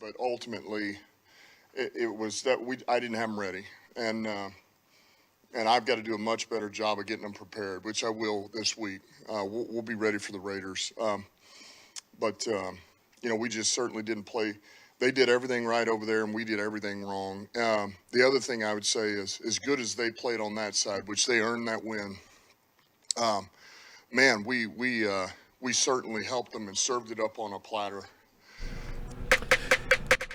but ultimately it was that I didn't have them ready, and I've got to do a much better job of getting them prepared, which I will this week. We'll be ready for the Raiders, but we just certainly didn't play. They did everything right over there, and we did everything wrong. The other thing I would say is, as good as they played on that side, which they earned that win, man, we certainly helped them and served it up on a platter.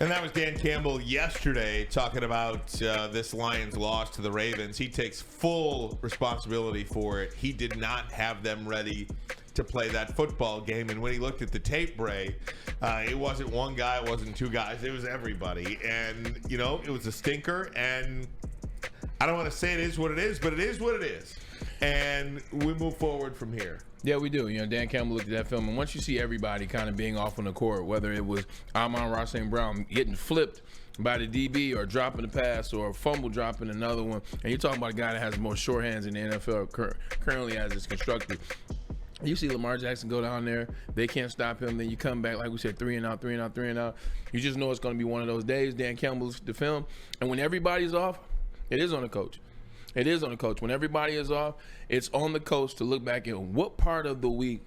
And that was Dan Campbell yesterday talking about this Lions loss to the Ravens. He takes full responsibility for it. He did not have them ready to play that football game. And when he looked at the tape, Bray, it wasn't one guy, it wasn't two guys, it was everybody. And, it was a stinker. And I don't want to say it is what it is, but it is what it is. And we move forward from here. Yeah, we do. Dan Campbell looked at that film, and once you see everybody kind of being off on the court, whether it was Amon-Ra St. Brown getting flipped by the DB or dropping the pass or a fumble dropping another one, and you're talking about a guy that has more short hands in the NFL currently as it's constructed. You see Lamar Jackson go down there, they can't stop him, then you come back, like we said, 3 and out. You just know it's going to be one of those days. Dan Campbell's the film, and when everybody's off, it is on the coach. It is on the coach. When everybody is off, it's on the coach to look back at what part of the week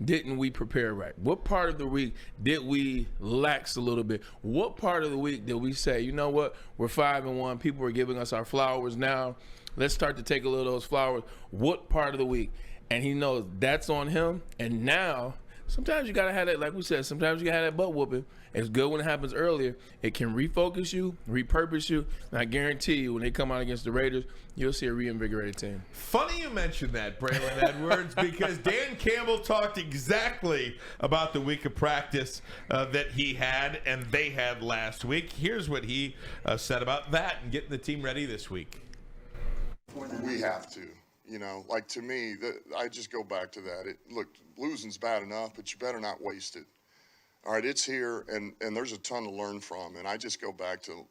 didn't we prepare right? What part of the week did we lax a little bit? What part of the week did we say, you know what, we're 5-1, people are giving us our flowers now. Let's start to take a little of those flowers. What part of the week? And he knows that's on him. And now, sometimes you got to have that, like we said, sometimes you got to have that butt whooping. It's good when it happens earlier. It can refocus you, repurpose you. And I guarantee you, when they come out against the Raiders, you'll see a reinvigorated team. Funny you mentioned that, Braylon Edwards, because Dan Campbell talked exactly about the week of practice that he had and they had last week. Here's what he said about that and getting the team ready this week. We have to. To me, I just go back to that. Look, losing's bad enough, but you better not waste it. All right, it's here, and there's a ton to learn from. And I just go back to,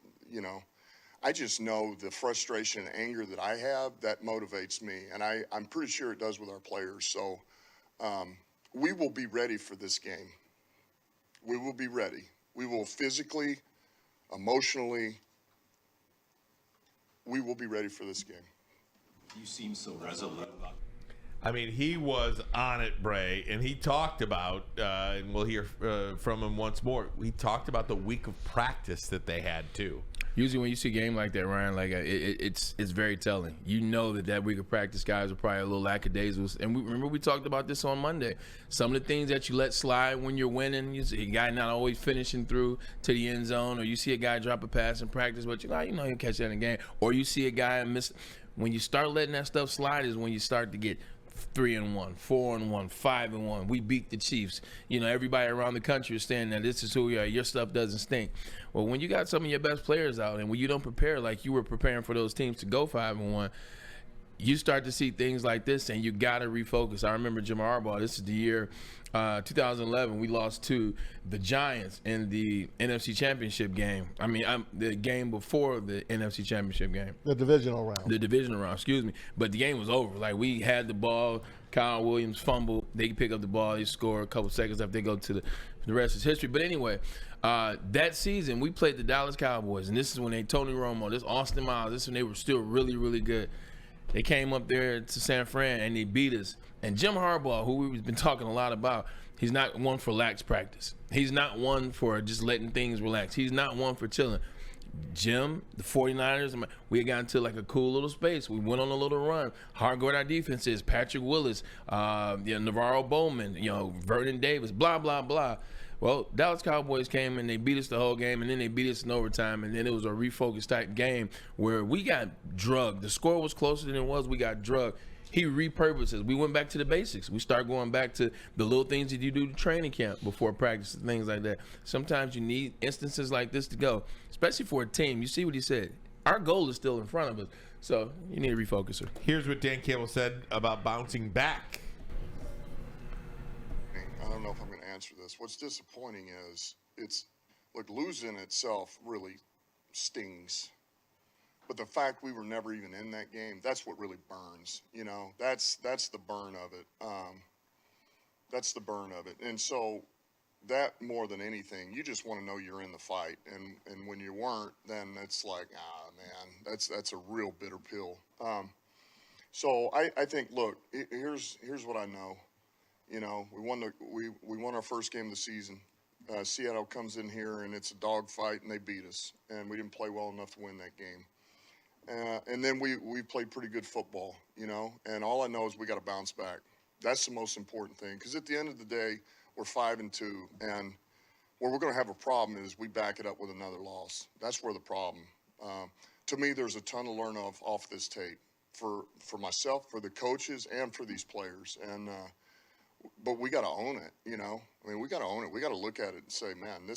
I just know the frustration and anger that I have, that motivates me. And I'm pretty sure it does with our players. So we will be ready for this game. We will be ready. We will physically, emotionally, we will be ready for this game. You seem so resolute about. I mean, he was on it, Bray, and he talked about, and we'll hear from him once more, he talked about the week of practice that they had, too. Usually when you see a game like that, Ryan, it's very telling. You know that week of practice guys are probably a little lackadaisical. And remember we talked about this on Monday. Some of the things that you let slide when you're winning, you see a guy not always finishing through to the end zone, or you see a guy drop a pass in practice, but he'll catch that in the game. Or you see a guy miss. When you start letting that stuff slide is when you start to get 3-1, 4-1, 5-1. We beat the Chiefs. Everybody around the country is saying that this is who we are. Your stuff doesn't stink. Well, when you got some of your best players out and when you don't prepare like you were preparing for those teams to go 5-1, you start to see things like this, and you got to refocus. I remember Jim Harbaugh. This is the year 2011. We lost to the Giants in the NFC Championship game. The game before the NFC Championship game. The divisional round. Excuse me. But the game was over. We had the ball. Kyle Williams fumbled. They pick up the ball. They score a couple seconds after they go to the rest is history. But anyway, that season we played the Dallas Cowboys, and this is when Tony Romo, this Austin Miles, this is when they were still really, really good. They came up there to San Fran, and they beat us. And Jim Harbaugh, who we've been talking a lot about, he's not one for lax practice. He's not one for just letting things relax. He's not one for chilling. Jim, the 49ers, we had gotten to a cool little space. We went on a little run. How good our defense is. Patrick Willis, Navarro Bowman, Vernon Davis, blah, blah, blah. Well, Dallas Cowboys came and they beat us the whole game, and then they beat us in overtime, and then it was a refocused type game where we got drugged. The score was closer than it was. We got drugged. He repurposes. We went back to the basics. We start going back to the little things that you do to training camp before practice and things like that. Sometimes you need instances like this to go, especially for a team. You see what he said. Our goal is still in front of us, so you need a refocuser. Here's what Dan Campbell said about bouncing back. I don't know if I'm going to answer this. What's disappointing is losing itself really stings. But the fact we were never even in that game, that's what really burns. That's the burn of it. That's the burn of it. And so that more than anything, you just want to know you're in the fight. And when you weren't, then it's like, man, that's a real bitter pill. So I think, look, here's what I know. You know, we won our first game of the season. Seattle comes in here and it's a dogfight and they beat us, and we didn't play well enough to win that game. And then we played pretty good football, you know, and all I know is we got to bounce back. That's the most important thing, because at the end of the day, we're 5-2, and where we're going to have a problem is we back it up with another loss. That's where the problem. To me, there's a ton to learn off this tape for myself, for the coaches, and for these players. And but we got to own it, you know. I mean, we got to own it. We got to look at it and say, man,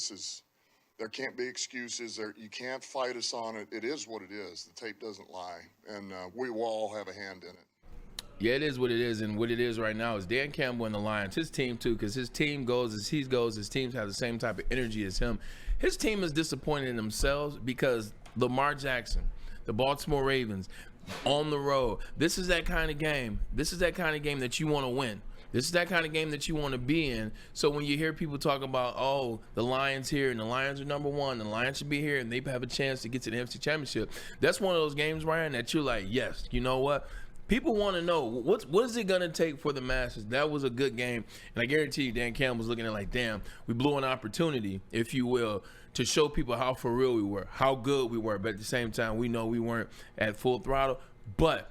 there can't be excuses. You can't fight us on it. It is what it is. The tape doesn't lie, and we will all have a hand in it. Yeah, it is what it is, and what it is right now is Dan Campbell and the Lions, his team too, because his team goes as he goes. His teams have the same type of energy as him. His team is disappointed in themselves because Lamar Jackson, the Baltimore Ravens, on the road. This is that kind of game. This is that kind of game that you want to win. This is that kind of game that you want to be in. So when you hear people talk about, oh, the Lions here and the Lions are number one, the Lions should be here and they have a chance to get to the NFC Championship, that's one of those games, Ryan, that you're like, yes, you know what? People want to know, what is it going to take for the masses? That was a good game. And I guarantee you, Dan Campbell was looking at it like, damn, we blew an opportunity, if you will, to show people how for real we were, how good we were. But at the same time, we know we weren't at full throttle. But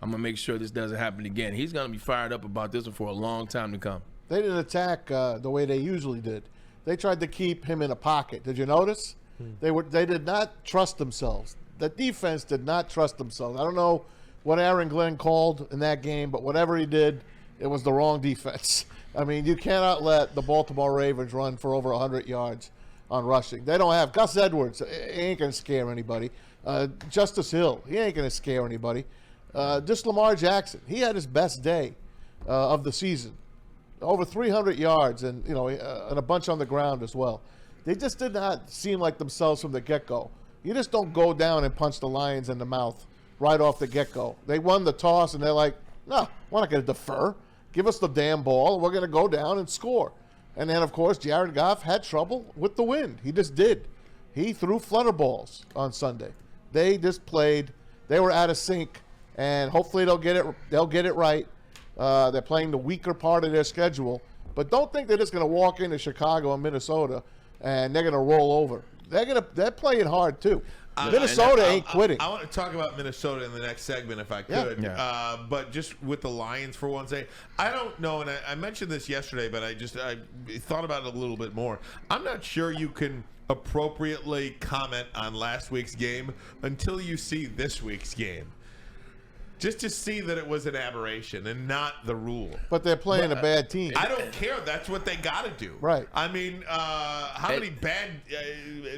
I'm going to make sure this doesn't happen again. He's going to be fired up about this one for a long time to come. They didn't attack the way they usually did. They tried to keep him in a pocket. Did you notice? They did not trust themselves. The defense did not trust themselves. I don't know what Aaron Glenn called in that game, but whatever he did, it was the wrong defense. I mean, you cannot let the Baltimore Ravens run for over 100 yards on rushing. They don't have Gus Edwards. He ain't going to scare anybody. Justice Hill, he ain't going to scare anybody. Just Lamar Jackson, he had his best day of the season, over 300 yards, and and a bunch on the ground as well. They just did not seem like themselves from the get-go. You just don't go down and punch the Lions in the mouth right off the get-go. They won the toss, and they're like, no, we're not going to defer. Give us the damn ball. We're going to go down and score. And then, of course, Jared Goff had trouble with the wind. He just did. He threw flutter balls on Sunday. They just played. They were out of sync. And hopefully they'll get it right. They're playing the weaker part of their schedule. But don't think they're just going to walk into Chicago and Minnesota and they're going to roll over. They're playing hard too. Minnesota ain't quitting. I want to talk about Minnesota in the next segment if I could. Yeah. But just with the Lions for one second, I don't know, and I mentioned this yesterday, but I thought about it a little bit more. I'm not sure you can appropriately comment on last week's game until you see this week's game. Just to see that it was an aberration and not the rule. But they're playing a bad team. I don't care. That's what they got to do. Right. I mean, how many bad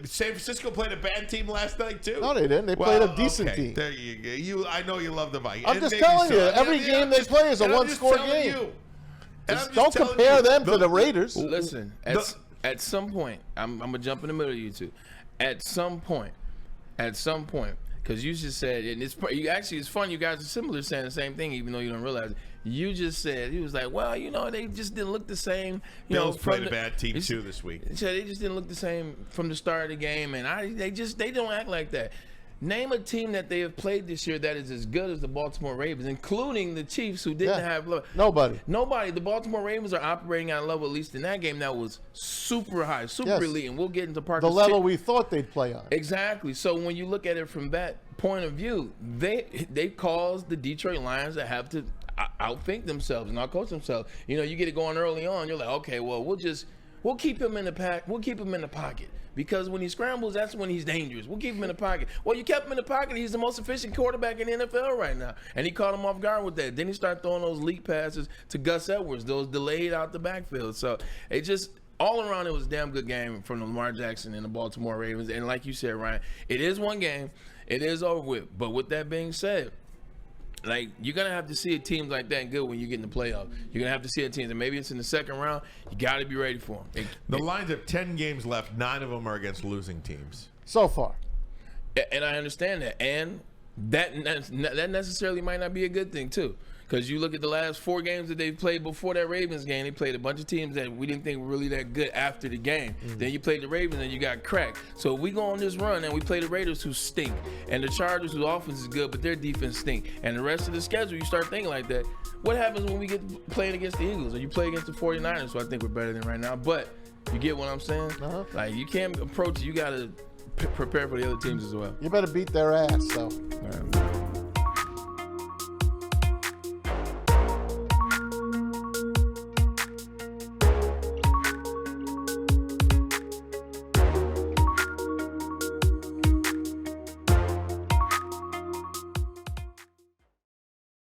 San Francisco played a bad team last night, too? No, they didn't. They played a decent team. There you go. I know you love the Vikings. I'm just telling you, every game they play is a one-score game. Don't compare them to the Raiders. Listen, at some point, I'm going to jump in the middle of you two. At some point, because you just said, and it's fun. You guys are similar, saying the same thing, even though you don't realize it. You just said, he was like, well, they just didn't look the same. Bills played a bad team too this week. So they just didn't look the same from the start of the game, and they don't act like that. Name a team that they have played this year that is as good as the Baltimore Ravens, including the Chiefs, who didn't have nobody. The Baltimore Ravens are operating at a level, at least in that game, that was super high, super elite, and we'll get into part the level we thought they'd play on. Exactly. So when you look at it from that point of view, they caused the Detroit Lions to have to outthink themselves and outcoach themselves. You get it going early on. You're like, okay, well, we'll keep him in the pack. We'll keep him in the pocket. Because when he scrambles, that's when he's dangerous. We'll keep him in the pocket. Well, you kept him in the pocket. He's the most efficient quarterback in the NFL right now. And he caught him off guard with that. Then he started throwing those leak passes to Gus Edwards, those delayed out the backfield. So it just, all around, it was a damn good game from Lamar Jackson and the Baltimore Ravens. And like you said, Ryan, it is one game. It is over with. But with that being said, you're going to have to see a team like that good when you get in the playoffs. You're going to have to see a team that maybe it's in the second round. You got to be ready for them. The Lions have 10 games left. 9 of them are against losing teams. So far. And I understand that. And that necessarily might not be a good thing, too. Because you look at the last 4 games that they've played before that Ravens game, they played a bunch of teams that we didn't think were really that good after the game. Then you played the Ravens and you got cracked. So if we go on this run and we play the Raiders who stink, and the Chargers whose offense is good but their defense stink, and the rest of the schedule, you start thinking like that. What happens when we get playing against the Eagles or you play against the 49ers? So I think we're better than right now. But you get what I'm saying? Like, you can't approach it. You got to prepare for the other teams as well. You better beat their ass, so. All right.